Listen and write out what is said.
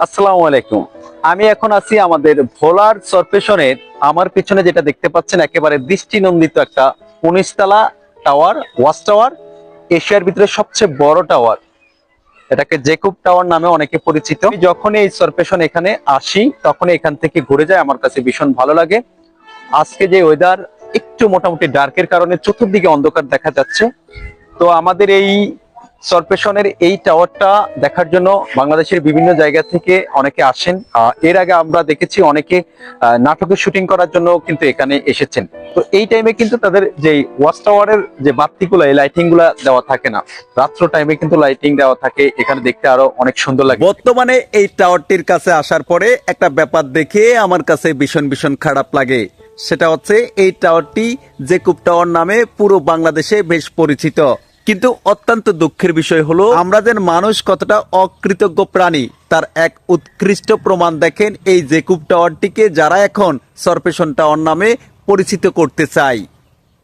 আসসালামু আলাইকুম। আমি এখন আছি আমাদের ভোলার সরপেশনের। আমার পিছনে যেটা দেখতে পাচ্ছেন একেবারে দৃষ্টিনন্দিত একটা 19 তলা টাওয়ার, ওয়াচ টাওয়ার, এশিয়ার ভিতরে সবচেয়ে বড় টাওয়ার। এটাকে জেকুব টাওয়ার নামে অনেকে পরিচিত। আমি যখনই এই সরপেশন এখানে আসি তখনই এখান থেকে ঘুরে যায়, আমার কাছে ভীষণ ভালো লাগে। আজকে যে ওয়েদার একটু মোটামুটি ডার্কের কারণে চতুর্দিকে অন্ধকার দেখা যাচ্ছে। তো আমাদের এই সরপেশনের এই টাওয়ারটা দেখার জন্য বাংলাদেশের বিভিন্ন জায়গা থেকে অনেকে আসেন। এর আগে আমরা দেখেছি অনেকে নাটকের শুটিং করার জন্য কিন্তু এখানে এসেছেন। তো এই টাইমে কিন্তু তাদের যে ওয়াচ টাওয়ারের যে বাতিগুলো, এই লাইটিং গুলা দেওয়া থাকে না, রাত্র টাইমে কিন্তু লাইটিং দেওয়া থাকে। এখানে দেখতে আরো অনেক সুন্দর লাগে। বর্তমানে এই টাওয়ারটির কাছে আসার পরে একটা ব্যাপার দেখে আমার কাছে ভীষণ ভীষণ খারাপ লাগে। সেটা হচ্ছে এই টাওয়ারটি জেকুব টাওয়ার নামে পুরো বাংলাদেশে বেশ পরিচিত। কিন্তু অত্যন্ত দুঃখের বিষয় হলো আমরা যেন মানুষ কতটা অকৃতজ্ঞ প্রাণী তার এক উৎকৃষ্ট প্রমাণ দেখেন এই জেকুব টাওয়ারটিকে যারা এখন সরপেশন টাওয়ার নামে পরিচিত করতে চায়।